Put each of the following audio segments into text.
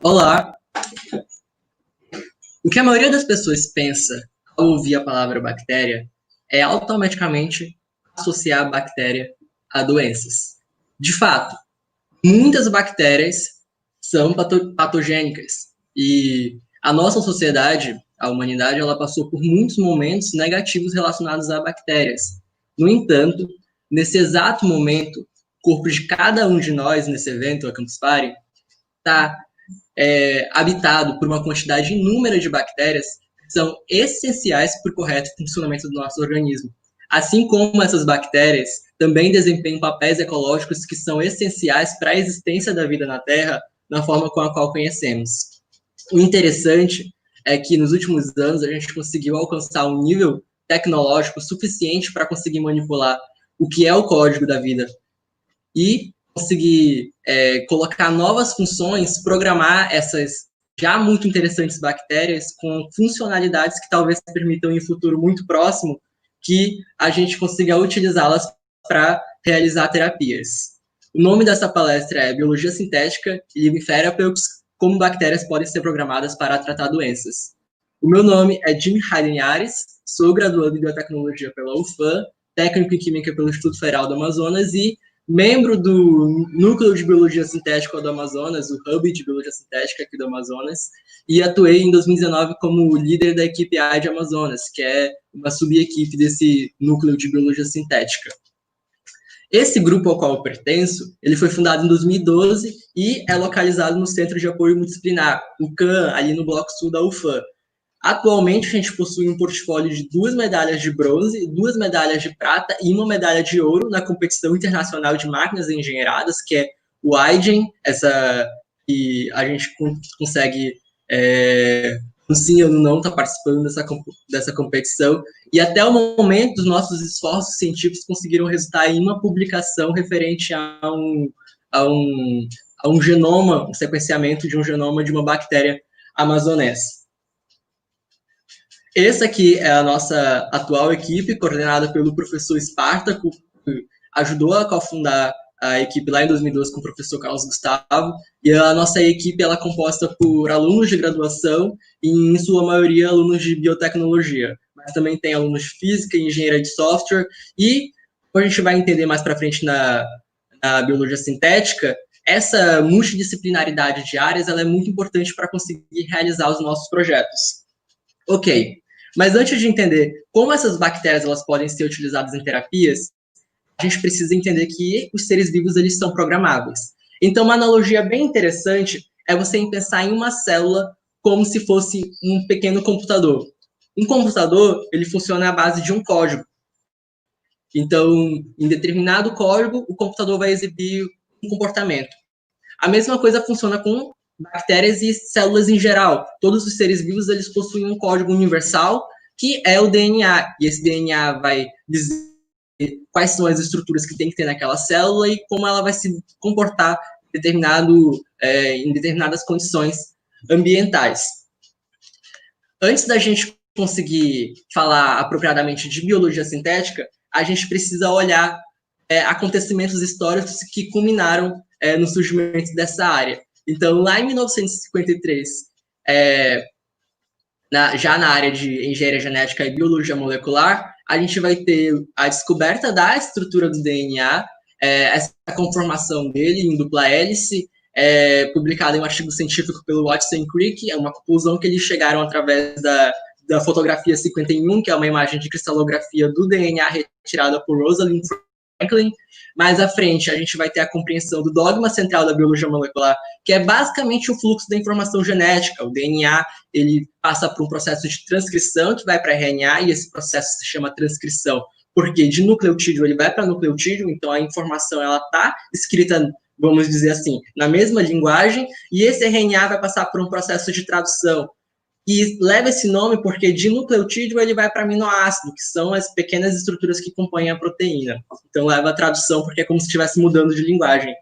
Olá! O que a maioria das pessoas pensa ao ouvir a palavra bactéria é automaticamente associar a bactéria a doenças. De fato, muitas bactérias são patogênicas e a nossa sociedade, a humanidade, ela passou por muitos momentos negativos relacionados a bactérias. No entanto, nesse exato momento, o corpo de cada um de nós nesse evento, a Campus Party, está habitado por uma quantidade inúmera de bactérias que são essenciais para o correto funcionamento do nosso organismo. Assim como essas bactérias também desempenham papéis ecológicos que são essenciais para a existência da vida na Terra na forma com a qual conhecemos. O interessante é que nos últimos anos a gente conseguiu alcançar um nível tecnológico suficiente para conseguir manipular o que é o código da vida e conseguir colocar novas funções, programar essas já muito interessantes bactérias com funcionalidades que talvez permitam em um futuro muito próximo que a gente consiga utilizá-las para realizar terapias. O nome dessa palestra é Biologia Sintética e Living Therapeutics, como bactérias podem ser programadas para tratar doenças. O meu nome é Jimmy Hayden Ares, sou graduando em Biotecnologia pela UFAM, técnico em Química pelo Instituto Federal do Amazonas e membro do Núcleo de Biologia Sintética do Amazonas, o Hub de Biologia Sintética aqui do Amazonas, e atuei em 2019 como líder da equipe A de Amazonas, que é uma subequipe desse Núcleo de Biologia Sintética. Esse grupo ao qual eu pertenço, ele foi fundado em 2012 e é localizado no Centro de Apoio Multidisciplinar, o CAM, ali no Bloco Sul da UFAM. Atualmente, a gente possui um portfólio de 2 medalhas de bronze, 2 medalhas de prata e 1 medalha de ouro na competição internacional de máquinas engenheiradas, que é o IGEN, e a gente consegue, sim ou não, estar participando dessa competição. E até o momento, os nossos esforços científicos conseguiram resultar em uma publicação referente a um genoma, um sequenciamento de um genoma de uma bactéria amazonense. Essa aqui é a nossa atual equipe, coordenada pelo professor Espartaco, que ajudou a cofundar a equipe lá em 2012 com o professor Carlos Gustavo, e a nossa equipe ela é composta por alunos de graduação e, em sua maioria, alunos de biotecnologia, mas também tem alunos de física e engenharia de software, e, como a gente vai entender mais para frente na biologia sintética, essa multidisciplinaridade de áreas ela é muito importante para conseguir realizar os nossos projetos. Ok, mas antes de entender como essas bactérias elas podem ser utilizadas em terapias, a gente precisa entender que os seres vivos eles são programáveis. Então, uma analogia bem interessante é você pensar em uma célula como se fosse um pequeno computador. Um computador, ele funciona à base de um código. Então, em determinado código, o computador vai exibir um comportamento. A mesma coisa funciona com bactérias e células em geral. Todos os seres vivos eles possuem um código universal, que é o DNA. E esse DNA vai dizer quais são as estruturas que tem que ter naquela célula e como ela vai se comportar em determinadas condições ambientais. Antes da gente conseguir falar apropriadamente de biologia sintética, a gente precisa olhar acontecimentos históricos que culminaram no surgimento dessa área. Então, lá em 1953, já na área de engenharia genética e biologia molecular, a gente vai ter a descoberta da estrutura do DNA, essa conformação dele em dupla hélice, publicada em um artigo científico pelo Watson e Crick, é uma conclusão que eles chegaram através da fotografia 51, que é uma imagem de cristalografia do DNA retirada por Rosalind Franklin. Mais à frente, a gente vai ter a compreensão do dogma central da biologia molecular, que é basicamente o fluxo da informação genética. O DNA ele passa por um processo de transcrição que vai para RNA, e esse processo se chama transcrição, porque de nucleotídeo ele vai para nucleotídeo, então a informação ela está escrita, vamos dizer assim, na mesma linguagem, e esse RNA vai passar por um processo de tradução, e leva esse nome porque de nucleotídeo ele vai para aminoácido, que são as pequenas estruturas que compõem a proteína. Então leva a tradução porque é como se estivesse mudando de linguagem.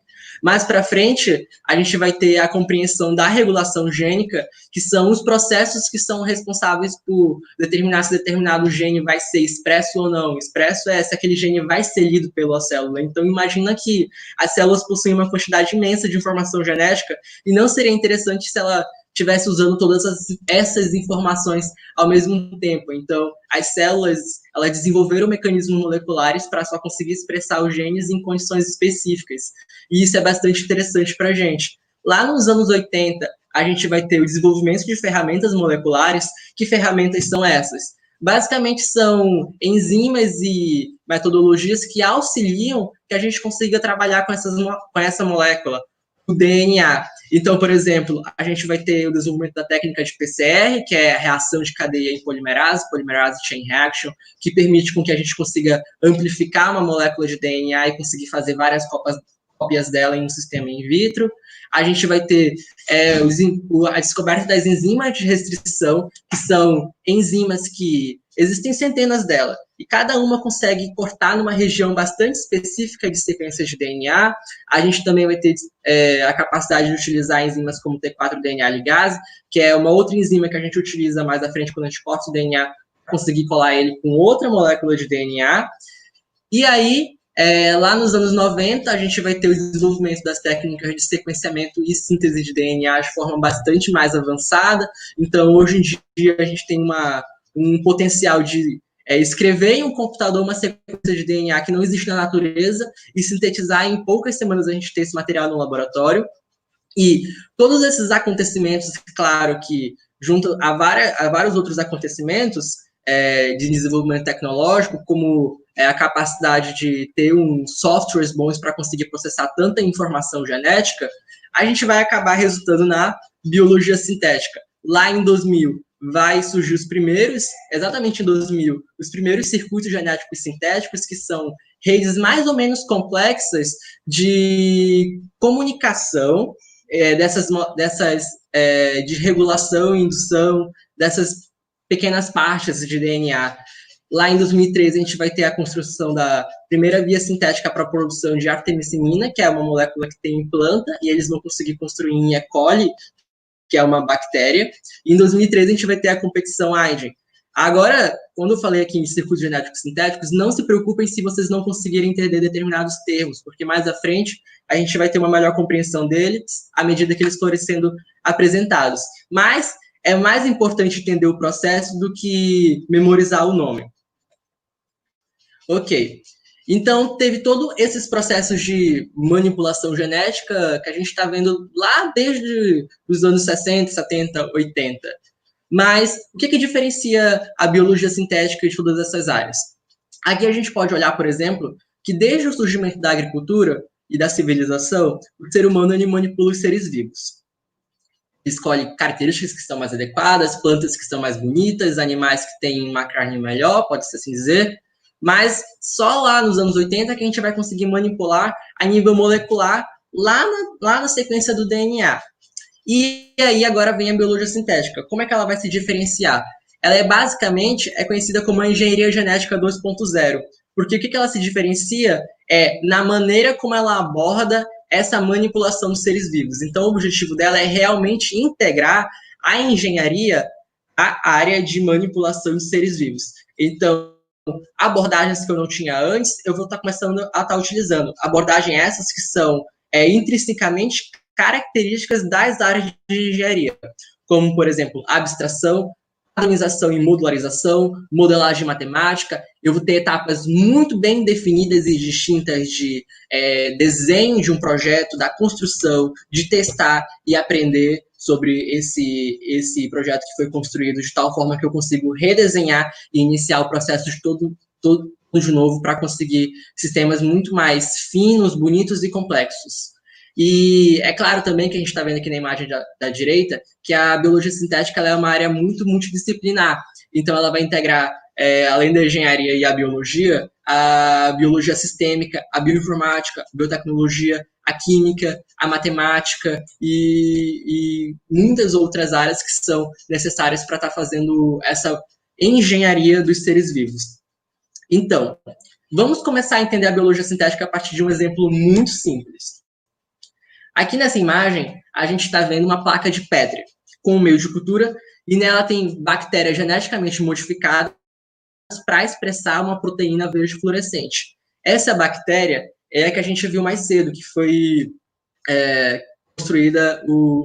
Mais para frente, a gente vai ter a compreensão da regulação gênica, que são os processos que são responsáveis por determinar se determinado gene vai ser expresso ou não. Expresso é se aquele gene vai ser lido pela célula. Então, imagina que as células possuem uma quantidade imensa de informação genética e não seria interessante se ela estivesse usando todas essas informações ao mesmo tempo. Então, as células, elas desenvolveram mecanismos moleculares para só conseguir expressar os genes em condições específicas. E isso é bastante interessante para a gente. Lá nos anos 80, a gente vai ter o desenvolvimento de ferramentas moleculares. Que ferramentas são essas? Basicamente, são enzimas e metodologias que auxiliam que a gente consiga trabalhar com essa molécula, o DNA. Então, por exemplo, a gente vai ter o desenvolvimento da técnica de PCR, que é a reação de cadeia em polimerase chain reaction, que permite com que a gente consiga amplificar uma molécula de DNA e conseguir fazer várias cópias dela em um sistema in vitro. A gente vai ter a descoberta das enzimas de restrição, que são enzimas que existem centenas delas, e cada uma consegue cortar numa região bastante específica de sequências de DNA. A gente também vai ter a capacidade de utilizar enzimas como T4-DNA ligase, que é uma outra enzima que a gente utiliza mais à frente quando a gente corta o DNA, para conseguir colar ele com outra molécula de DNA. E aí, lá nos anos 90, a gente vai ter o desenvolvimento das técnicas de sequenciamento e síntese de DNA de forma bastante mais avançada. Então, hoje em dia, a gente tem um potencial de escrever em um computador uma sequência de DNA que não existe na natureza e sintetizar em poucas semanas a gente ter esse material no laboratório. E todos esses acontecimentos, claro que junto a vários outros acontecimentos de desenvolvimento tecnológico, como a capacidade de ter softwares bons para conseguir processar tanta informação genética, a gente vai acabar resultando na biologia sintética. Lá em 2000, vai surgir exatamente em 2000, os primeiros circuitos genéticos sintéticos, que são redes mais ou menos complexas de comunicação, de regulação e indução dessas pequenas partes de DNA. Lá em 2013, a gente vai ter a construção da primeira via sintética para a produção de artemisinin, que é uma molécula que tem em planta, e eles vão conseguir construir em E. coli, que é uma bactéria. E em 2013, a gente vai ter a competição Eigen. Agora, quando eu falei aqui em circuitos genéticos sintéticos, não se preocupem se vocês não conseguirem entender determinados termos, porque mais à frente a gente vai ter uma melhor compreensão deles à medida que eles forem sendo apresentados. Mas é mais importante entender o processo do que memorizar o nome. Ok. Então, teve todos esses processos de manipulação genética que a gente está vendo lá desde os anos 60, 70, 80. Mas o que diferencia a biologia sintética de todas essas áreas? Aqui a gente pode olhar, por exemplo, que desde o surgimento da agricultura e da civilização, o ser humano ele manipula os seres vivos. Escolhe características que são mais adequadas, plantas que são mais bonitas, animais que têm uma carne melhor, pode-se assim dizer. Mas só lá nos anos 80 que a gente vai conseguir manipular a nível molecular lá na sequência do DNA. E aí agora vem a biologia sintética. Como é que ela vai se diferenciar? Ela basicamente conhecida como a engenharia genética 2.0. Porque o que ela se diferencia na maneira como ela aborda essa manipulação dos seres vivos. Então, o objetivo dela é realmente integrar a engenharia à área de manipulação de seres vivos. Então, abordagens que eu não tinha antes, eu vou estar começando a estar utilizando. Abordagens essas que são intrinsecamente características das áreas de engenharia, como, por exemplo, abstração, padronização e modularização, modelagem matemática. Eu vou ter etapas muito bem definidas e distintas de desenho de um projeto, da construção, de testar e aprender sobre esse projeto que foi construído de tal forma que eu consigo redesenhar e iniciar o processo de todo de novo para conseguir sistemas muito mais finos, bonitos e complexos. E é claro também que a gente está vendo aqui na imagem da direita que a biologia sintética ela é uma área muito multidisciplinar. Então, ela vai integrar, além da engenharia e a biologia sistêmica, a bioinformática, a biotecnologia, a química, a matemática e muitas outras áreas que são necessárias para estar fazendo essa engenharia dos seres vivos. Então, vamos começar a entender a biologia sintética a partir de um exemplo muito simples. Aqui nessa imagem, a gente está vendo uma placa de Petri com um meio de cultura, e nela tem bactérias geneticamente modificadas para expressar uma proteína verde fluorescente. Essa bactéria é a que a gente viu mais cedo, que foi construída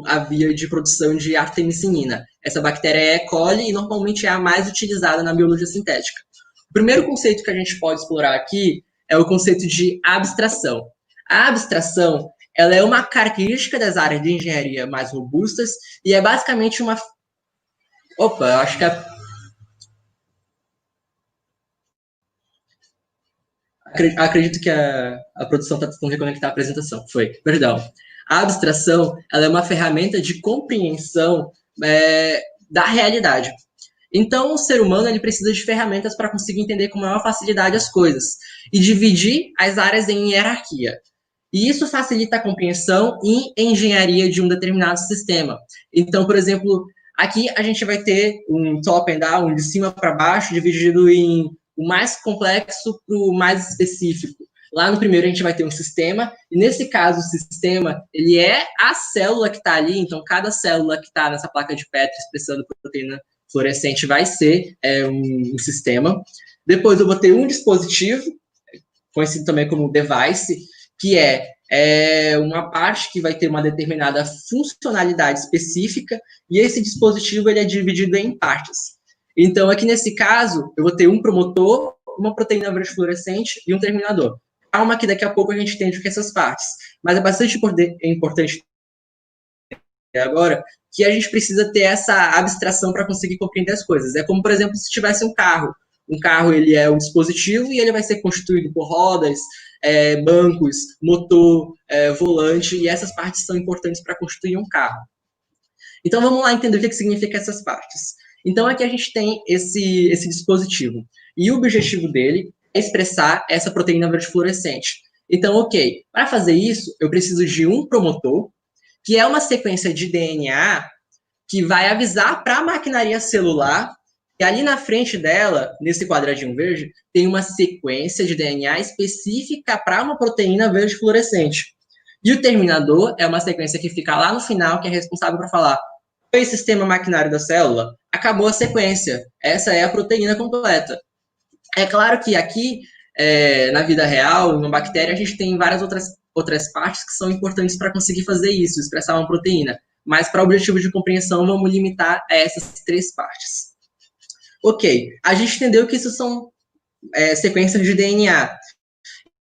a via de produção de artemisinin. Essa bactéria é E. coli e normalmente é a mais utilizada na biologia sintética. O primeiro conceito que a gente pode explorar aqui é o conceito de abstração. A abstração, ela é uma característica das áreas de engenharia mais robustas e é basicamente uma... Opa, eu acho que acredito que a produção está tentando reconectar a apresentação. Foi, perdão. A abstração, ela é uma ferramenta de compreensão da realidade. Então, o ser humano ele precisa de ferramentas para conseguir entender com maior facilidade as coisas e dividir as áreas em hierarquia. E isso facilita a compreensão e engenharia de um determinado sistema. Então, por exemplo, aqui a gente vai ter um top and down, de cima para baixo, dividido em o mais complexo para o mais específico. Lá no primeiro a gente vai ter um sistema, e nesse caso o sistema, ele é a célula que está ali, então cada célula que está nessa placa de Petri expressando proteína fluorescente vai ser um sistema. Depois eu vou ter um dispositivo, conhecido também como device, que é uma parte que vai ter uma determinada funcionalidade específica, e esse dispositivo ele é dividido em partes. Então, aqui nesse caso, eu vou ter um promotor, uma proteína verde fluorescente e um terminador. Calma que daqui a pouco a gente entende o que é essas partes. Mas é bastante importante agora que a gente precisa ter essa abstração para conseguir compreender as coisas. É como, por exemplo, se tivesse um carro. Um carro ele é um dispositivo e ele vai ser constituído por rodas, bancos, motor, volante, e essas partes são importantes para constituir um carro. Então, vamos lá entender o que significa essas partes. Então, aqui a gente tem esse dispositivo. E o objetivo dele é expressar essa proteína verde fluorescente. Então, ok, para fazer isso, eu preciso de um promotor, que é uma sequência de DNA que vai avisar para a maquinaria celular que ali na frente dela, nesse quadradinho verde, tem uma sequência de DNA específica para uma proteína verde fluorescente. E o terminador é uma sequência que fica lá no final, que é responsável para falar: oi, sistema maquinário da célula, acabou a sequência. Essa é a proteína completa. É claro que aqui, na vida real, em uma bactéria, a gente tem várias outras partes que são importantes para conseguir fazer isso, expressar uma proteína. Mas, para o objetivo de compreensão, vamos limitar a essas 3 partes. Ok, a gente entendeu que isso são sequências de DNA.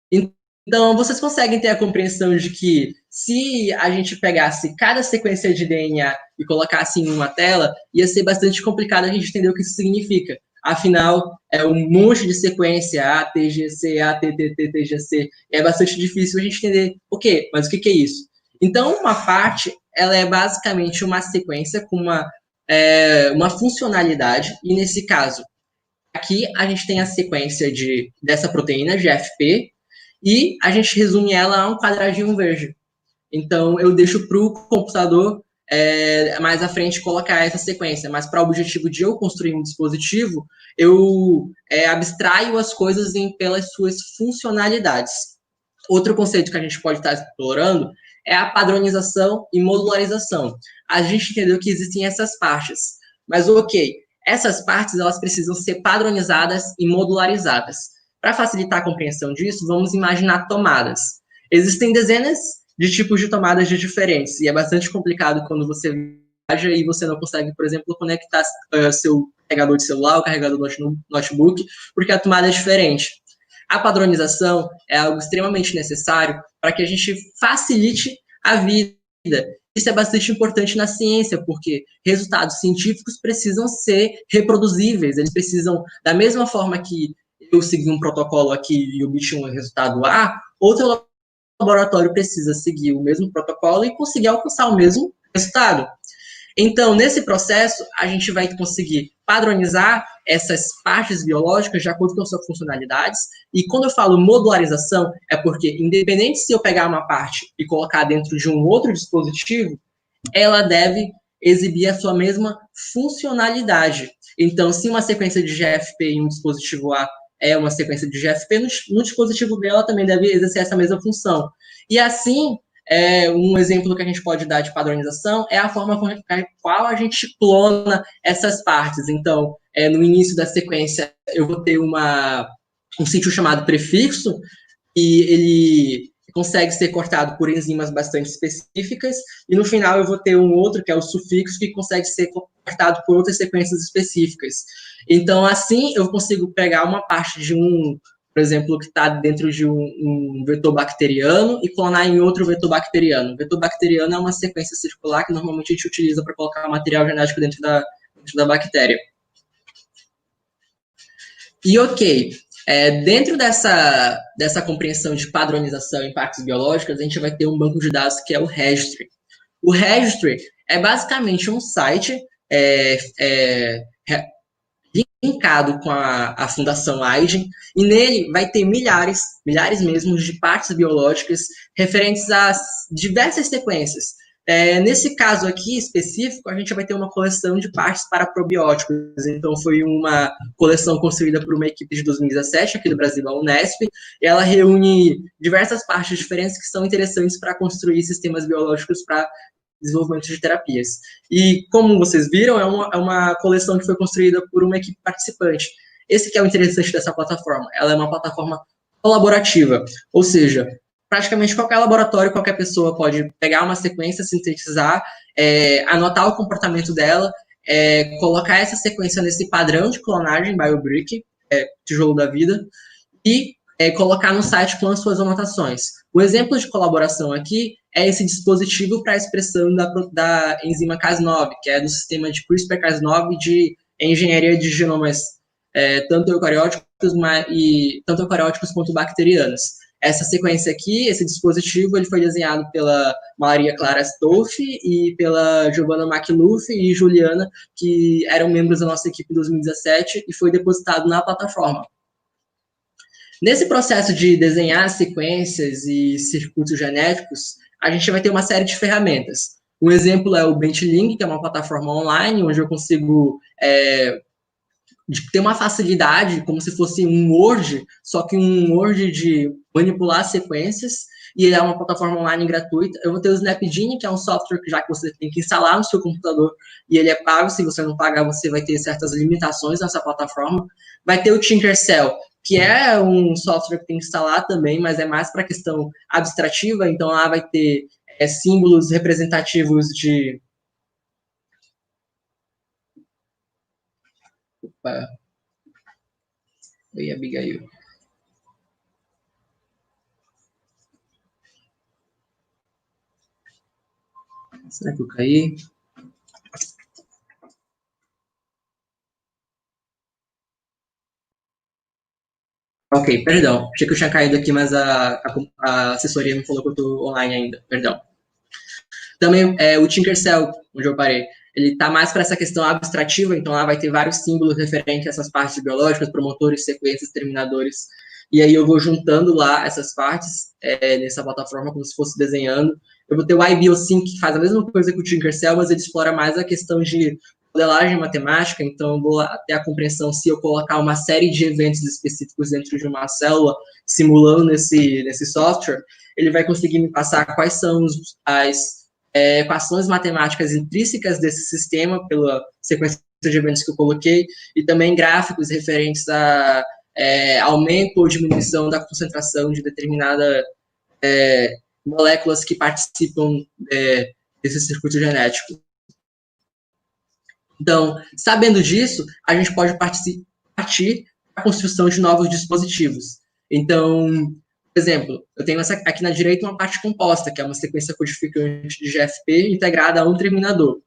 Então, vocês conseguem ter a compreensão de que se a gente pegasse cada sequência de DNA e colocasse em uma tela, ia ser bastante complicado a gente entender o que isso significa. Afinal, é um monte de sequência, A, T, G, C, A, T, T, T, T, G, C. É bastante difícil a gente entender, ok, mas o que é isso? Então, uma parte, ela é basicamente uma sequência com uma funcionalidade, e nesse caso, aqui a gente tem a sequência dessa proteína, GFP, e a gente resume ela a um quadradinho verde. Então, eu deixo para o computador mais à frente colocar essa sequência, mas para o objetivo de eu construir um dispositivo, eu abstraio as coisas pelas suas funcionalidades. Outro conceito que a gente pode estar explorando é a padronização e modularização. A gente entendeu que existem essas partes, mas ok, essas partes elas precisam ser padronizadas e modularizadas. Para facilitar a compreensão disso, vamos imaginar tomadas. Existem dezenas de tipos de tomadas diferentes, e é bastante complicado quando você viaja e você não consegue, por exemplo, conectar seu carregador de celular ou carregador do notebook, porque a tomada é diferente. A padronização é algo extremamente necessário para que a gente facilite a vida. Isso é bastante importante na ciência, porque resultados científicos precisam ser reproduzíveis, eles precisam, da mesma forma que eu segui um protocolo aqui e obtive um resultado A, outro laboratório precisa seguir o mesmo protocolo e conseguir alcançar o mesmo resultado. Então, nesse processo, a gente vai conseguir padronizar essas partes biológicas de acordo com as suas funcionalidades. E quando eu falo modularização, é porque, independente se eu pegar uma parte e colocar dentro de um outro dispositivo, ela deve exibir a sua mesma funcionalidade. Então, se uma sequência de GFP em um dispositivo A é uma sequência de GFP, no dispositivo dela também deve exercer essa mesma função. E assim, Um exemplo que a gente pode dar de padronização é a forma com a qual a gente clona essas partes. Então, no início da sequência, eu vou ter um sítio chamado prefixo, e ele consegue ser cortado por enzimas bastante específicas, e no final eu vou ter um outro, que é o sufixo, que consegue ser cortado por outras sequências específicas. Então, assim, eu consigo pegar uma parte de por exemplo, que está dentro de um vetor bacteriano e clonar em outro vetor bacteriano. O vetor bacteriano é uma sequência circular que normalmente a gente utiliza para colocar material genético dentro da bactéria. E ok, dentro dessa compreensão de padronização em partes biológicas, a gente vai ter um banco de dados que é o Registry. O Registry é basicamente um site linkado com a Fundação Aygen, e nele vai ter milhares mesmo, de partes biológicas referentes a diversas sequências. Nesse caso aqui específico, a gente vai ter uma coleção de partes para probióticos. Então, foi uma coleção construída por uma equipe de 2017, aqui do Brasil, a Unesp, e ela reúne diversas partes diferentes que são interessantes para construir sistemas biológicos para desenvolvimento de terapias. E, como vocês viram, é uma coleção que foi construída por uma equipe participante. Esse que é o interessante dessa plataforma. Ela é uma plataforma colaborativa, ou seja, praticamente qualquer laboratório, qualquer pessoa pode pegar uma sequência, sintetizar, anotar o comportamento dela, colocar essa sequência nesse padrão de clonagem, BioBrick, tijolo da vida, e colocar no site com as suas anotações. O exemplo de colaboração aqui é esse dispositivo para a expressão da enzima Cas9, que é do sistema de CRISPR-Cas9 de engenharia de genomas, tanto eucarióticos quanto bacterianos. Essa sequência aqui, esse dispositivo, ele foi desenhado pela Maria Clara Stolfi e pela Giovanna McLuff e Juliana, que eram membros da nossa equipe em 2017, e foi depositado na plataforma. Nesse processo de desenhar sequências e circuitos genéticos, a gente vai ter uma série de ferramentas. Um exemplo é o Bentlink, que é uma plataforma online, onde eu consigo ter uma facilidade, como se fosse um Word, só que um Word de manipular sequências, e ele é uma plataforma online gratuita. Eu vou ter o Snapgene, que é um software que já que você tem que instalar no seu computador, e ele é pago. Se você não pagar, você vai ter certas limitações nessa plataforma. Vai ter o Tinkercell, que é um software que tem que instalar também, mas é mais para questão abstrativa. Então, lá vai ter símbolos representativos de... Opa. Oi, Abigail. Será que eu caí? Ok, perdão. Achei que eu tinha caído aqui, mas a assessoria me falou que eu estou online ainda. Perdão. Também o Tinkercell, onde eu parei, ele está mais para essa questão abstrativa, então lá vai ter vários símbolos referentes a essas partes biológicas, promotores, sequências, terminadores, e aí eu vou juntando lá essas partes nessa plataforma como se fosse desenhando. Eu vou ter o iBiosync, que faz a mesma coisa que o Tinkercell, mas ele explora mais a questão de modelagem matemática, então eu vou ter a compreensão se eu colocar uma série de eventos específicos dentro de uma célula, simulando nesse software, ele vai conseguir me passar quais são as equações matemáticas intrínsecas desse sistema, pela sequência de eventos que eu coloquei, e também gráficos referentes a aumento ou diminuição da concentração de determinadas moléculas que participam desse circuito genético. Então, sabendo disso, a gente pode partir para a construção de novos dispositivos. Então, por exemplo, eu tenho aqui na direita uma parte composta, que é uma sequência codificante de GFP integrada a um terminador.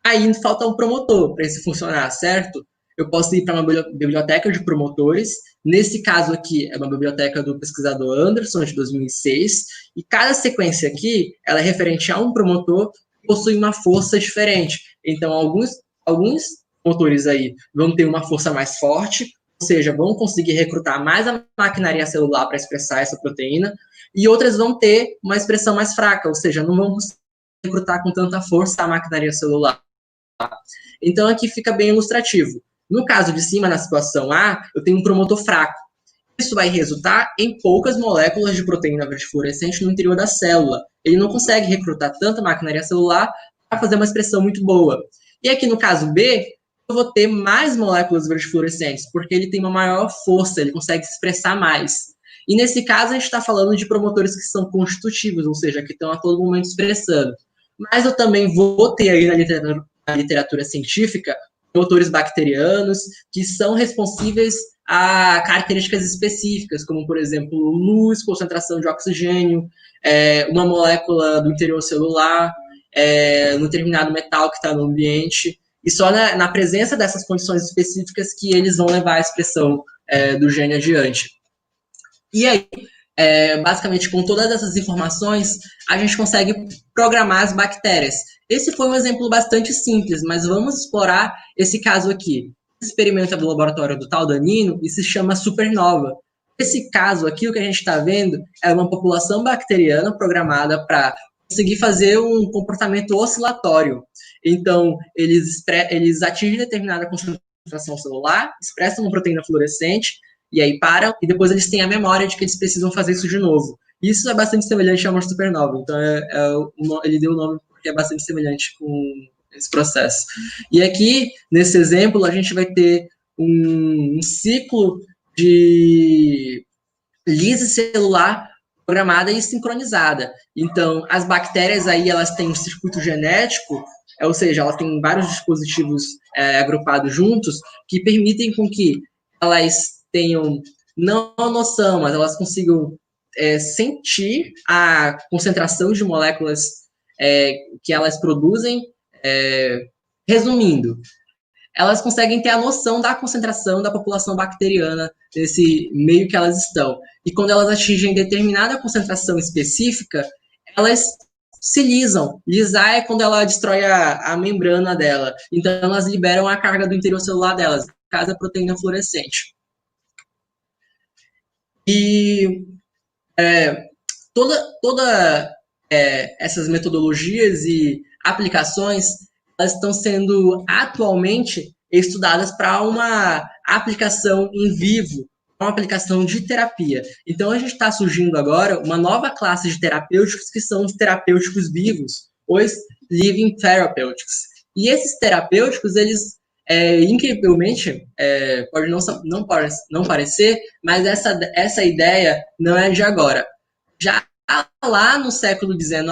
Aí falta um promotor para isso funcionar, certo? Eu posso ir para uma biblioteca de promotores. Nesse caso aqui, é uma biblioteca do pesquisador Anderson, de 2006, e cada sequência aqui, ela é referente a um promotor que possui uma força diferente. Então, alguns promotores aí vão ter uma força mais forte, ou seja, vão conseguir recrutar mais a maquinaria celular para expressar essa proteína, e outras vão ter uma expressão mais fraca, ou seja, não vão conseguir recrutar com tanta força a maquinaria celular. Então, aqui fica bem ilustrativo. No caso de cima, na situação A, eu tenho um promotor fraco. Isso vai resultar em poucas moléculas de proteína verde fluorescente no interior da célula. Ele não consegue recrutar tanta maquinaria celular para fazer uma expressão muito boa. E aqui no caso B, eu vou ter mais moléculas verde fluorescentes, porque ele tem uma maior força, ele consegue se expressar mais. E nesse caso, a gente está falando de promotores que são constitutivos, ou seja, que estão a todo momento expressando. Mas eu também vou ter aí na literatura científica promotores bacterianos que são responsíveis a características específicas, como, por exemplo, luz, concentração de oxigênio, uma molécula do interior celular, um determinado metal que está no ambiente. E só na presença dessas condições específicas que eles vão levar a expressão do gene adiante. E aí, basicamente, com todas essas informações, a gente consegue programar as bactérias. Esse foi um exemplo bastante simples, mas vamos explorar esse caso aqui. Esse experimento é do laboratório do tal Danino e se chama supernova. Esse caso aqui, o que a gente está vendo é uma população bacteriana programada para conseguir fazer um comportamento oscilatório. Então, eles atingem determinada concentração celular, expressam uma proteína fluorescente, e aí param, e depois eles têm a memória de que eles precisam fazer isso de novo. Isso é bastante semelhante a uma supernova, então ele deu o nome porque é bastante semelhante com esse processo. E aqui, nesse exemplo, a gente vai ter um ciclo de lise celular programada e sincronizada. Então, as bactérias aí, elas têm um circuito genético, ou seja, elas têm vários dispositivos agrupados juntos, que permitem com que elas tenham, não a noção, mas elas consigam sentir a concentração de moléculas que elas produzem. Resumindo, elas conseguem ter a noção da concentração da população bacteriana nesse meio que elas estão. E quando elas atingem determinada concentração específica, elas se lisam. Lisar é quando ela destrói a membrana dela. Então, elas liberam a carga do interior celular delas, no caso, a proteína fluorescente. E toda essas metodologias e aplicações, elas estão sendo atualmente estudadas para uma aplicação em vivo, uma aplicação de terapia. Então, a gente está surgindo agora uma nova classe de terapêuticos que são os terapêuticos vivos, os living therapeutics. E esses terapêuticos, eles, incrivelmente, pode não parecer, mas essa ideia não é de agora. Já lá no século XIX,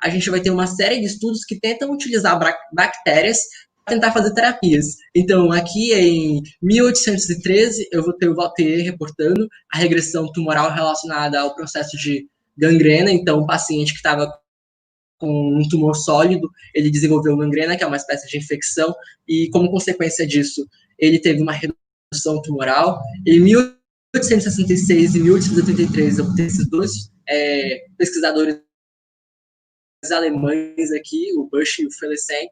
a gente vai ter uma série de estudos que tentam utilizar bactérias para tentar fazer terapias. Então, aqui em 1813, eu vou ter o Valter reportando a regressão tumoral relacionada ao processo de gangrena. Então, o paciente que estava com um tumor sólido, ele desenvolveu gangrena, que é uma espécie de infecção, e como consequência disso, ele teve uma redução tumoral. Em 1866 e 1883, eu vou ter esses dois pesquisadores alemães aqui, o Busch e o Felicien,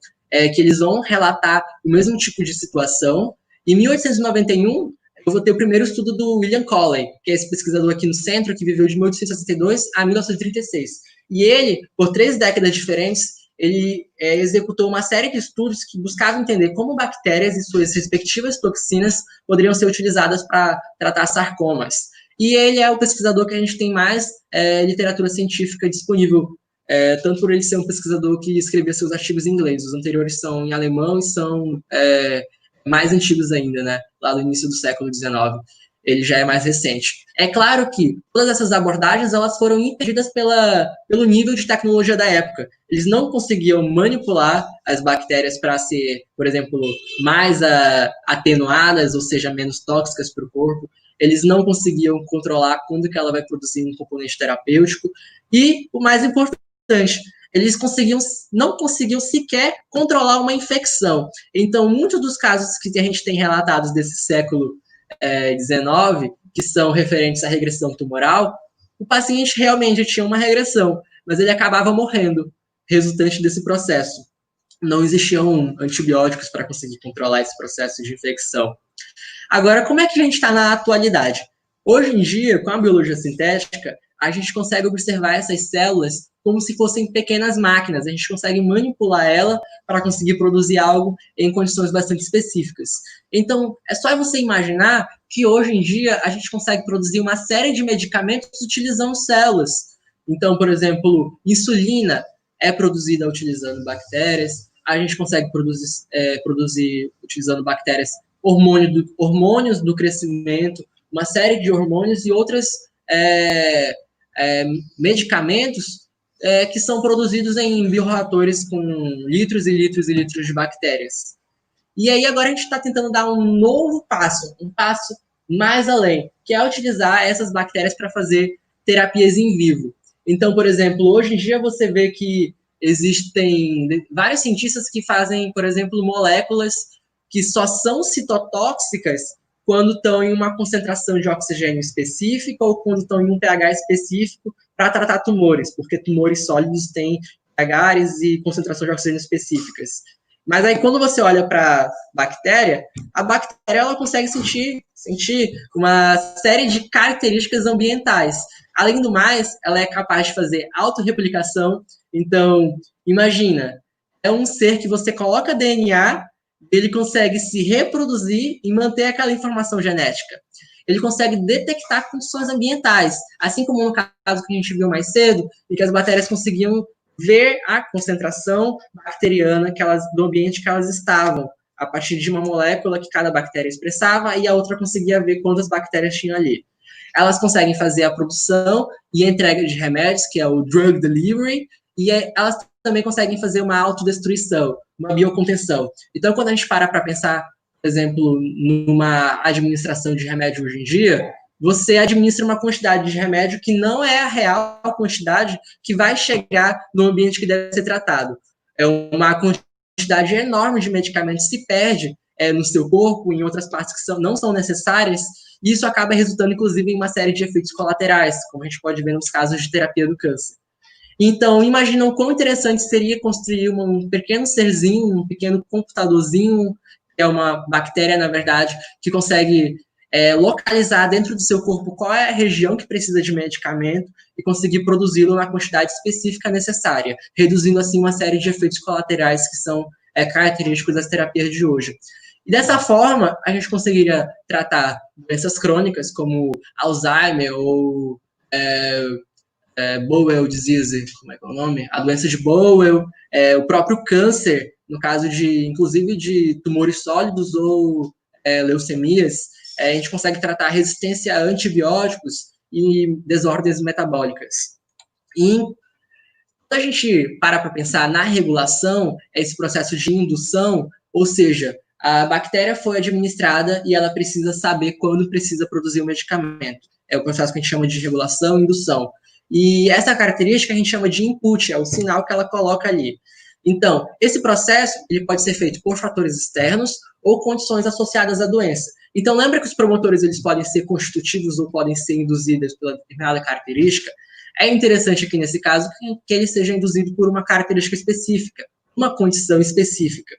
que eles vão relatar o mesmo tipo de situação. Em 1891, eu vou ter o primeiro estudo do William Coley, que é esse pesquisador aqui no centro, que viveu de 1862 a 1936. E ele, por 3 décadas diferentes, ele executou uma série de estudos que buscavam entender como bactérias e suas respectivas toxinas poderiam ser utilizadas para tratar sarcomas. E ele é o pesquisador que a gente tem mais literatura científica disponível, tanto por ele ser um pesquisador que escrevia seus artigos em inglês. Os anteriores são em alemão e são mais antigos ainda, né? Lá do início do século XIX. Ele já é mais recente. É claro que todas essas abordagens elas foram impedidas pelo nível de tecnologia da época. Eles não conseguiam manipular as bactérias para ser, por exemplo, mais atenuadas, ou seja, menos tóxicas para o corpo. Eles não conseguiam controlar quando que ela vai produzir um componente terapêutico. E, o mais importante, eles não conseguiam sequer controlar uma infecção. Então, muitos dos casos que a gente tem relatados desse século XIX, que são referentes à regressão tumoral, o paciente realmente tinha uma regressão, mas ele acabava morrendo, resultante desse processo. Não existiam antibióticos para conseguir controlar esse processo de infecção. Agora, como é que a gente está na atualidade? Hoje em dia, com a biologia sintética, a gente consegue observar essas células como se fossem pequenas máquinas. A gente consegue manipular ela para conseguir produzir algo em condições bastante específicas. Então, é só você imaginar que hoje em dia a gente consegue produzir uma série de medicamentos utilizando células. Então, por exemplo, insulina é produzida utilizando bactérias, a gente consegue produzir utilizando bactérias hormônios do crescimento, uma série de hormônios e outros medicamentos que são produzidos em bioreatores com litros e litros e litros de bactérias. E aí agora a gente está tentando dar um novo passo, um passo mais além, que é utilizar essas bactérias para fazer terapias em vivo. Então, por exemplo, hoje em dia você vê que existem vários cientistas que fazem, por exemplo, moléculas que só são citotóxicas quando estão em uma concentração de oxigênio específica ou quando estão em um pH específico para tratar tumores, porque tumores sólidos têm pHs e concentrações de oxigênio específicas. Mas aí, quando você olha para a bactéria ela consegue sentir uma série de características ambientais. Além do mais, ela é capaz de fazer autorreplicação. Então, imagina, é um ser que você coloca DNA, ele consegue se reproduzir e manter aquela informação genética. Ele consegue detectar condições ambientais, assim como no caso que a gente viu mais cedo, em que as bactérias conseguiam ver a concentração bacteriana do ambiente que elas estavam, a partir de uma molécula que cada bactéria expressava, e a outra conseguia ver quantas bactérias tinham ali. Elas conseguem fazer a produção e a entrega de remédios, que é o drug delivery, e elas também conseguem fazer uma autodestruição, uma biocontenção. Então, quando a gente para pensar, por exemplo, numa administração de remédio hoje em dia, você administra uma quantidade de remédio que não é a real quantidade que vai chegar no ambiente que deve ser tratado. É uma quantidade enorme de medicamentos que se perde no seu corpo, em outras partes que não são necessárias, e isso acaba resultando, inclusive, em uma série de efeitos colaterais, como a gente pode ver nos casos de terapia do câncer. Então, imaginam quão interessante seria construir um pequeno serzinho, um pequeno computadorzinho, que é uma bactéria, na verdade, que consegue localizar dentro do seu corpo qual é a região que precisa de medicamento e conseguir produzi-lo na quantidade específica necessária, reduzindo, assim, uma série de efeitos colaterais que são característicos das terapias de hoje. E dessa forma, a gente conseguiria tratar doenças crônicas como Alzheimer ou Bowel disease, como é que é o nome? A doença de Bowel, o próprio câncer, no caso inclusive de tumores sólidos ou leucemias, a gente consegue tratar resistência a antibióticos e desordens metabólicas. E quando a gente para pensar na regulação, esse processo de indução, ou seja, a bactéria foi administrada e ela precisa saber quando precisa produzir o medicamento. É o processo que a gente chama de regulação e indução. E essa característica a gente chama de input, é o sinal que ela coloca ali. Então, esse processo ele pode ser feito por fatores externos ou condições associadas à doença. Então, lembra que os promotores eles podem ser constitutivos ou podem ser induzidos pela determinada característica? É interessante aqui nesse caso que ele seja induzido por uma característica específica, uma condição específica.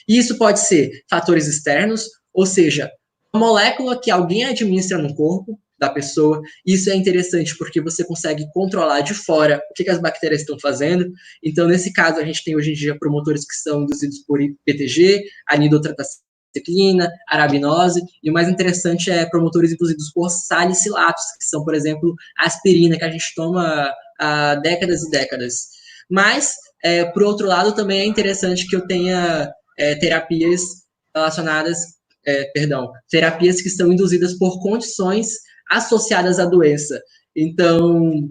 E isso pode ser fatores externos, ou seja, uma molécula que alguém administra no corpo da pessoa. Isso é interessante porque você consegue controlar de fora o que as bactérias estão fazendo. Então, nesse caso, a gente tem hoje em dia promotores que são induzidos por PTG, anidotrotaciclina, arabinose, e o mais interessante é promotores induzidos por salicilatos, que são, por exemplo, aspirina, que a gente toma há décadas e décadas. Mas, por outro lado, também é interessante que eu tenha terapias relacionadas, terapias que são induzidas por condições associadas à doença. Então,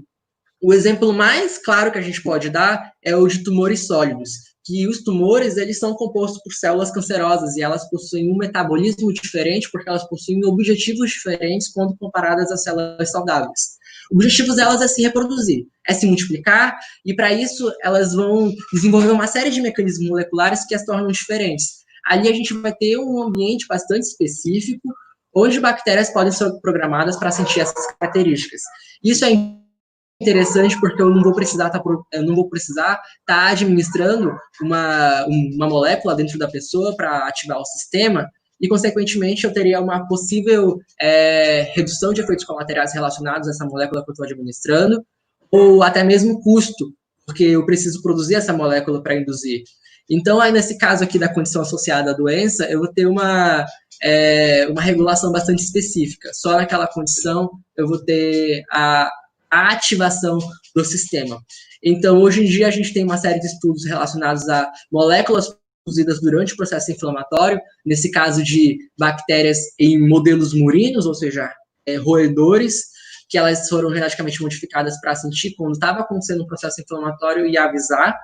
o exemplo mais claro que a gente pode dar é o de tumores sólidos, que os tumores eles são compostos por células cancerosas e elas possuem um metabolismo diferente porque elas possuem objetivos diferentes quando comparadas às células saudáveis. O objetivo delas é se reproduzir, é se multiplicar, e para isso elas vão desenvolver uma série de mecanismos moleculares que as tornam diferentes. Ali a gente vai ter um ambiente bastante específico, onde bactérias podem ser programadas para sentir essas características. Isso é interessante porque eu não vou precisar estar administrando uma molécula dentro da pessoa para ativar o sistema, e, consequentemente, eu teria uma possível redução de efeitos colaterais relacionados a essa molécula que eu estou administrando, ou até mesmo custo, porque eu preciso produzir essa molécula para induzir. Então, aí nesse caso aqui da condição associada à doença, eu vou ter uma regulação bastante específica. Só naquela condição eu vou ter a ativação do sistema. Então, hoje em dia, a gente tem uma série de estudos relacionados a moléculas produzidas durante o processo inflamatório, nesse caso de bactérias em modelos murinos, ou seja, roedores, que elas foram geneticamente modificadas para sentir quando estava acontecendo um processo inflamatório e avisar,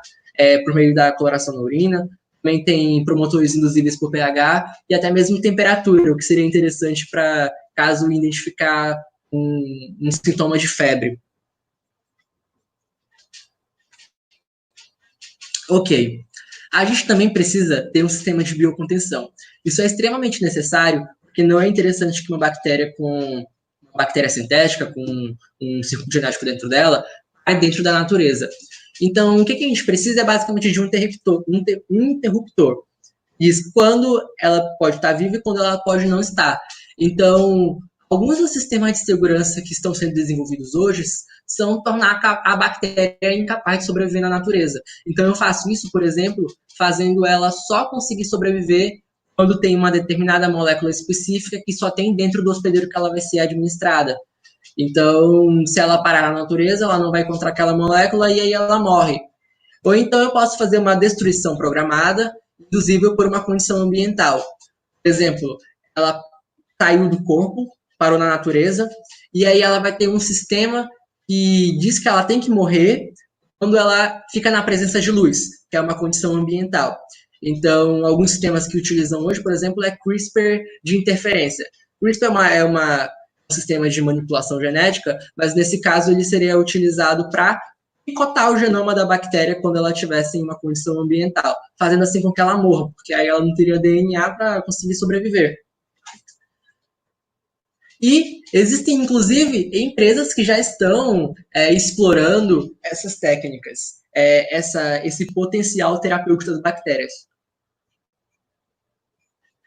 por meio da coloração na urina. Também tem promotores induzíveis por pH e até mesmo temperatura, o que seria interessante para caso identificar um sintoma de febre. Ok. A gente também precisa ter um sistema de biocontenção. Isso é extremamente necessário, porque não é interessante que uma bactéria sintética, com um circuito genético dentro dela, caia dentro da natureza. Então, o que a gente precisa é basicamente de um interruptor. Isso quando ela pode estar viva e quando ela pode não estar. Então, alguns dos sistemas de segurança que estão sendo desenvolvidos hoje são tornar a bactéria incapaz de sobreviver na natureza. Então, eu faço isso, por exemplo, fazendo ela só conseguir sobreviver quando tem uma determinada molécula específica que só tem dentro do hospedeiro que ela vai ser administrada. Então, se ela parar na natureza, ela não vai encontrar aquela molécula e aí ela morre. Ou então eu posso fazer uma destruição programada, induzível por uma condição ambiental. Por exemplo, ela saiu do corpo, parou na natureza, e aí ela vai ter um sistema que diz que ela tem que morrer quando ela fica na presença de luz, que é uma condição ambiental. Então, alguns sistemas que utilizam hoje, por exemplo, é CRISPR de interferência. CRISPR é um sistema de manipulação genética, mas nesse caso ele seria utilizado para picotar o genoma da bactéria quando ela estivesse em uma condição ambiental, fazendo assim com que ela morra, porque aí ela não teria DNA para conseguir sobreviver. E existem, inclusive, empresas que já estão explorando essas técnicas, esse potencial terapêutico das bactérias.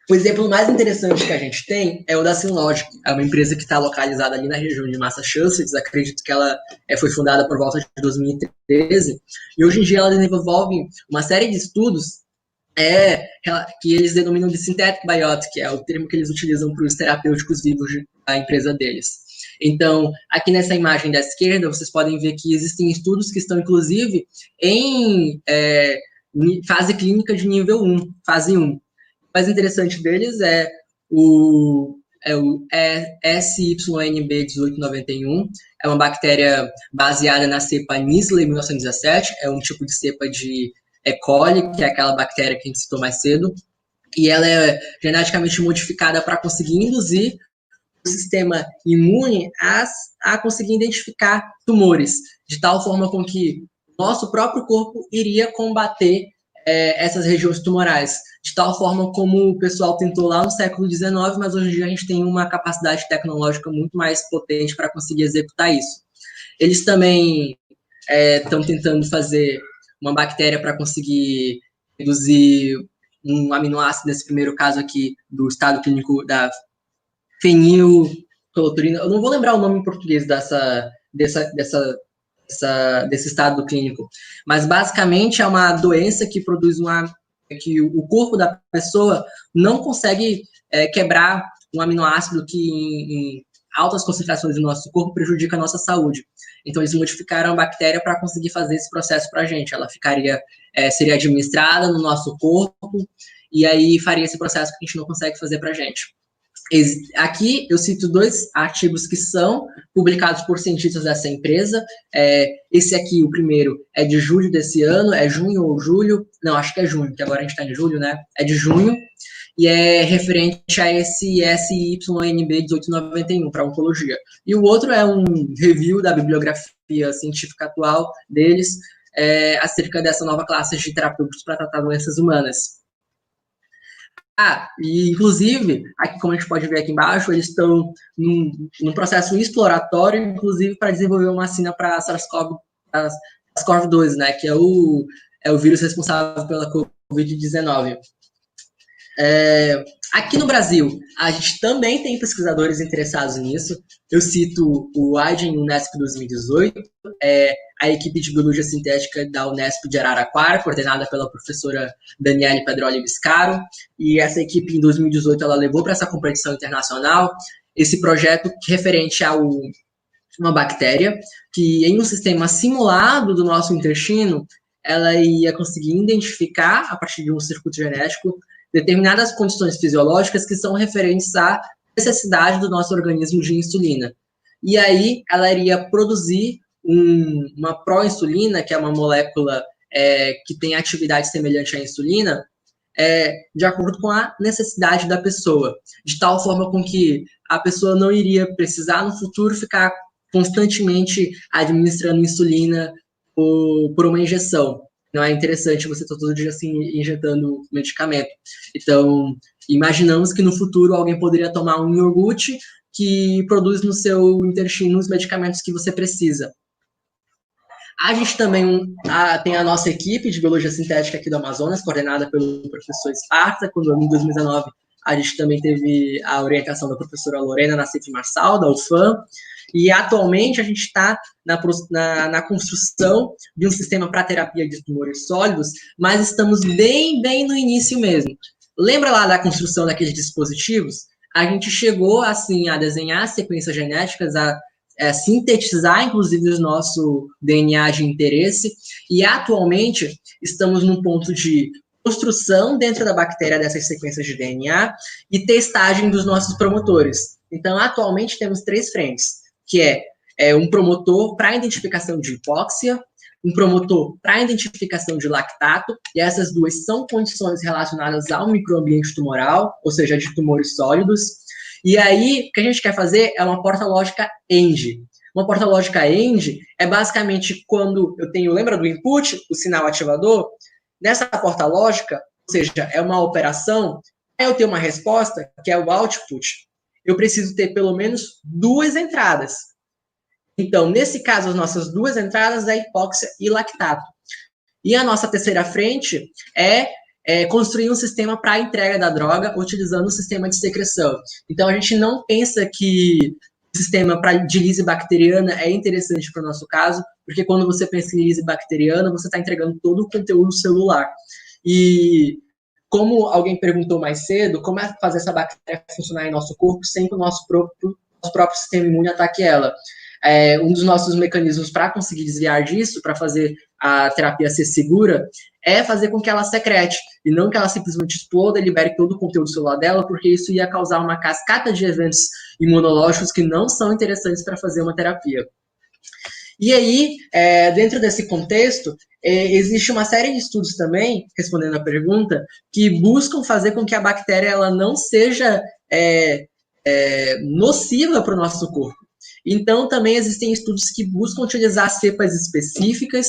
O exemplo mais interessante que a gente tem é o da Synlogic, é uma empresa que está localizada ali na região de Massachusetts, acredito que ela foi fundada por volta de 2013, e hoje em dia ela desenvolve uma série de estudos que eles denominam de synthetic biotic, que é o termo que eles utilizam para os terapêuticos vivos da empresa deles. Então, aqui nessa imagem da esquerda, vocês podem ver que existem estudos que estão, inclusive, em fase clínica de nível 1, fase 1. O mais interessante deles é o SYNB1891, é uma bactéria baseada na cepa Neisler 1917, é um tipo de cepa de E. coli, que é aquela bactéria que a gente citou mais cedo, e ela é geneticamente modificada para conseguir induzir o sistema imune a conseguir identificar tumores, de tal forma com que o nosso próprio corpo iria combater essas regiões tumorais, de tal forma como o pessoal tentou lá no século XIX, mas hoje em dia a gente tem uma capacidade tecnológica muito mais potente para conseguir executar isso. Eles também estão tentando fazer uma bactéria para conseguir reduzir um aminoácido, nesse primeiro caso aqui, do estado clínico da fenilcloturina. Eu não vou lembrar o nome em português desse estado clínico, mas basicamente é uma doença que produz que o corpo da pessoa não consegue quebrar um aminoácido que em altas concentrações do nosso corpo prejudica a nossa saúde. Então eles modificaram a bactéria para conseguir fazer esse processo para a gente. Ela seria administrada no nosso corpo e aí faria esse processo que a gente não consegue fazer para a gente. Aqui eu cito 2 artigos que são publicados por cientistas dessa empresa. Esse aqui, o primeiro, é de julho desse ano, é junho ou julho, não, acho que é junho, que agora a gente está em julho, né? É de junho, e é referente a esse SYNB 1891 para oncologia. E o outro é um review da bibliografia científica atual deles, acerca dessa nova classe de terapêuticos para tratar doenças humanas. E inclusive, aqui como a gente pode ver aqui embaixo, eles estão num processo exploratório, inclusive para desenvolver uma vacina para SARS-CoV-2, né, que é o vírus responsável pela Covid-19. Aqui no Brasil, a gente também tem pesquisadores interessados nisso. Eu cito o AIDEN Unesp 2018, a equipe de Biologia Sintética da Unesp de Araraquara, coordenada pela professora Daniele Pedroli Biscaro, e essa equipe, em 2018, ela levou para essa competição internacional esse projeto referente a uma bactéria que, em um sistema simulado do nosso intestino, ela ia conseguir identificar, a partir de um circuito genético, determinadas condições fisiológicas que são referentes à necessidade do nosso organismo de insulina. E aí, ela iria produzir uma proinsulina, que é uma molécula que tem atividade semelhante à insulina, de acordo com a necessidade da pessoa, de tal forma com que a pessoa não iria precisar, no futuro, ficar constantemente administrando insulina por uma injeção. Não é interessante você estar todo dia assim injetando medicamento. Então, imaginamos que no futuro alguém poderia tomar um iogurte que produz no seu intestino os medicamentos que você precisa. A gente também tem a nossa equipe de biologia sintética aqui do Amazonas, coordenada pelo professor Esparta, quando em 2019 a gente também teve a orientação da professora Lorena Nassif Marçal, da UFAM, e atualmente a gente está na construção de um sistema para terapia de tumores sólidos, mas estamos bem no início mesmo. Lembra lá da construção daqueles dispositivos? A gente chegou assim a desenhar sequências genéticas, a sintetizar, inclusive, o nosso DNA de interesse, e atualmente estamos num ponto de construção dentro da bactéria dessas sequências de DNA e testagem dos nossos promotores. Então, atualmente temos 3 frentes, que é um promotor para identificação de hipóxia, um promotor para identificação de lactato, e essas duas são condições relacionadas ao microambiente tumoral, ou seja, de tumores sólidos. E aí, o que a gente quer fazer é uma porta lógica AND. Uma porta lógica AND é basicamente quando eu tenho, lembra do input, o sinal ativador? Nessa porta lógica, ou seja, é uma operação, eu tenho uma resposta, que é o output, eu preciso ter pelo menos 2 entradas. Então, nesse caso, as nossas 2 entradas é hipóxia e lactato. E a nossa terceira frente é construir um sistema para a entrega da droga utilizando o sistema de secreção. Então, a gente não pensa que o sistema de lise bacteriana é interessante para o nosso caso, porque quando você pensa em lise bacteriana, você está entregando todo o conteúdo celular. E como alguém perguntou mais cedo, como é fazer essa bactéria funcionar em nosso corpo sem que o nosso próprio sistema imune ataque ela? Um dos nossos mecanismos para conseguir desviar disso, para fazer a terapia ser segura, é fazer com que ela secrete, e não que ela simplesmente exploda e libere todo o conteúdo celular dela, porque isso ia causar uma cascata de eventos imunológicos que não são interessantes para fazer uma terapia. E aí, dentro desse contexto, existe uma série de estudos também, respondendo a pergunta, que buscam fazer com que a bactéria ela não seja nociva para o nosso corpo. Então, também existem estudos que buscam utilizar cepas específicas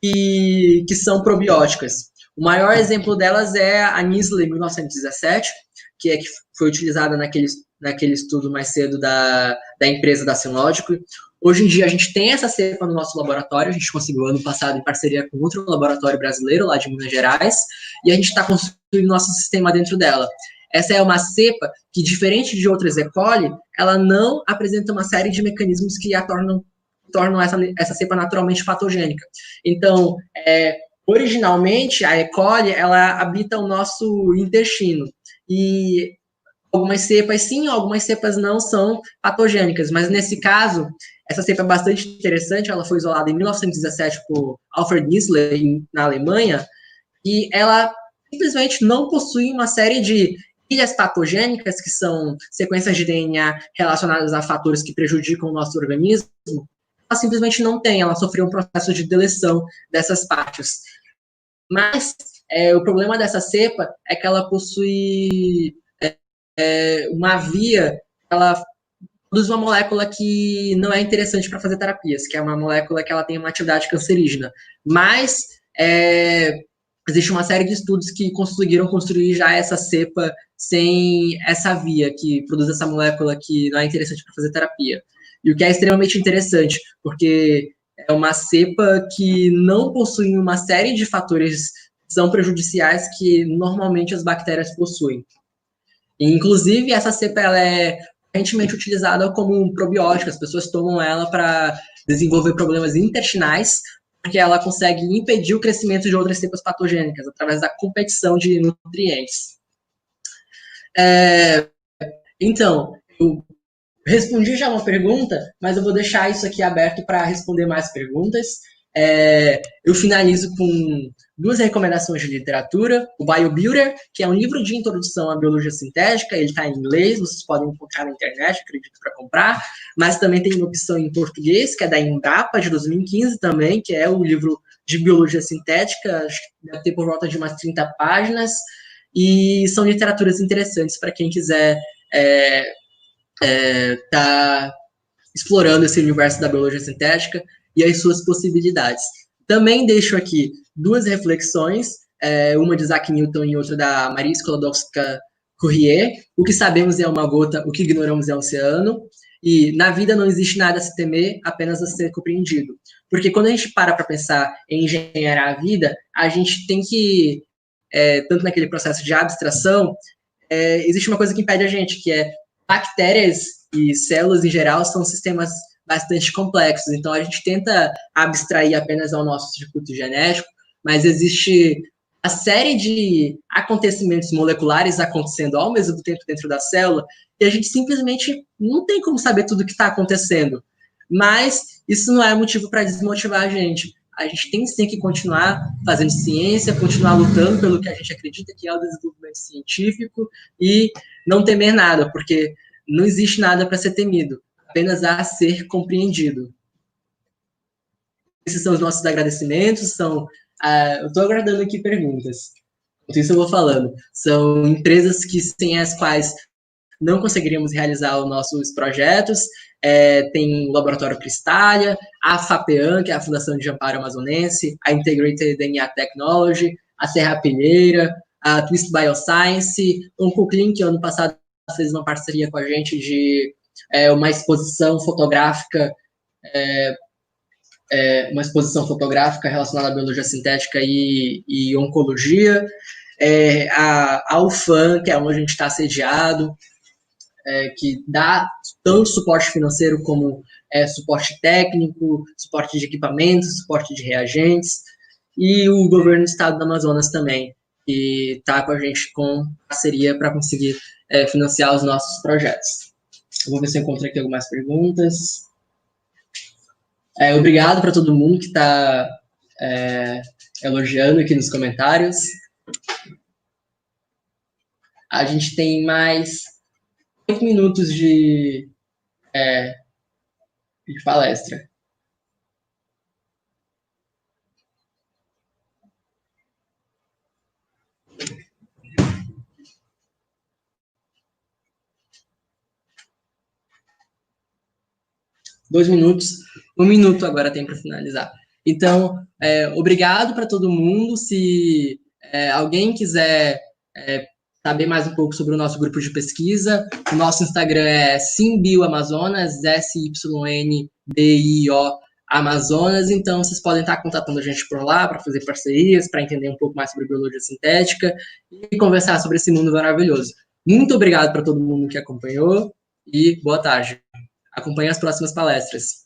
que são probióticas. O maior exemplo delas é a Nisley 1917, que foi utilizada naquele estudo mais cedo da empresa da Synlogic. Hoje em dia, a gente tem essa cepa no nosso laboratório, a gente conseguiu ano passado em parceria com outro laboratório brasileiro, lá de Minas Gerais, e a gente está construindo nosso sistema dentro dela. Essa é uma cepa que, diferente de outras E. coli, ela não apresenta uma série de mecanismos que a tornam essa cepa naturalmente patogênica. Então, originalmente, a E. coli, ela habita o nosso intestino. E algumas cepas sim, algumas cepas não são patogênicas, mas nesse caso, essa cepa é bastante interessante, ela foi isolada em 1917 por Alfred Nisley, na Alemanha, e ela simplesmente não possui uma série de ilhas patogênicas, que são sequências de DNA relacionadas a fatores que prejudicam o nosso organismo, ela simplesmente não tem, ela sofreu um processo de deleção dessas partes. Mas o problema dessa cepa é que ela possui uma via, ela produz uma molécula que não é interessante para fazer terapias, que é uma molécula que ela tem uma atividade cancerígena. Mas existe uma série de estudos que conseguiram construir já essa cepa sem essa via, que produz essa molécula que não é interessante para fazer terapia. E o que é extremamente interessante, porque é uma cepa que não possui uma série de fatores são prejudiciais que normalmente as bactérias possuem. E, inclusive, essa cepa ela é recentemente utilizada como probiótica, as pessoas tomam ela para desenvolver problemas intestinais, porque ela consegue impedir o crescimento de outras cepas patogênicas através da competição de nutrientes. Então, eu respondi já uma pergunta, mas eu vou deixar isso aqui aberto para responder mais perguntas. Eu finalizo com 2 recomendações de literatura. O BioBuilder, que é um livro de introdução à biologia sintética, ele está em inglês, vocês podem encontrar na internet, acredito, para comprar, mas também tem uma opção em português, que é da Embrapa, de 2015 também, que é o livro de biologia sintética, acho que deve ter por volta de umas 30 páginas, e são literaturas interessantes para quem quiser tá explorando esse universo da biologia sintética e as suas possibilidades. Também deixo aqui 2 reflexões, uma de Isaac Newton e outra da Maria Sklodowska-Curie. O que sabemos é uma gota, o que ignoramos é um oceano. E na vida não existe nada a se temer, apenas a ser compreendido. Porque quando a gente para pensar em engenheirar a vida, a gente tem que, tanto naquele processo de abstração, existe uma coisa que impede a gente, que é bactérias e células em geral são sistemas bastante complexos, então a gente tenta abstrair apenas ao nosso circuito genético, mas existe a série de acontecimentos moleculares acontecendo ao mesmo tempo dentro da célula, e a gente simplesmente não tem como saber tudo o que está acontecendo. Mas isso não é motivo para desmotivar a gente. A gente tem sim que continuar fazendo ciência, continuar lutando pelo que a gente acredita que é o desenvolvimento científico e não temer nada, porque não existe nada para ser temido, apenas a ser compreendido. Esses são os nossos agradecimentos, eu estou aguardando aqui perguntas. Enquanto isso eu vou falando. São empresas sem as quais não conseguiríamos realizar os nossos projetos. Tem o Laboratório Cristália, a FAPEAM, que é a Fundação de Amparo Amazonense, a Integrated DNA Technology, a Serrapilheira, a Twist Bioscience, o Onconclin, que ano passado fez uma parceria com a gente de uma exposição fotográfica relacionada à biologia sintética e oncologia, a UFAM, que é onde a gente está sediado, que dá tanto suporte financeiro como suporte técnico, suporte de equipamentos, suporte de reagentes, e o governo do estado do Amazonas também, que está com a gente com parceria para conseguir financiar os nossos projetos. Eu vou ver se eu encontro aqui algumas perguntas. Obrigado para todo mundo que está elogiando aqui nos comentários. A gente tem mais 8 minutos de palestra. Dois minutos, 1 minuto agora tem para finalizar. Então, obrigado para todo mundo. Se alguém quiser saber mais um pouco sobre o nosso grupo de pesquisa, o nosso Instagram é SynBioAmazonas, SYNBIO Amazonas, então vocês podem estar contatando a gente por lá para fazer parcerias, para entender um pouco mais sobre biologia sintética e conversar sobre esse mundo maravilhoso. Muito obrigado para todo mundo que acompanhou e boa tarde. Acompanhe as próximas palestras.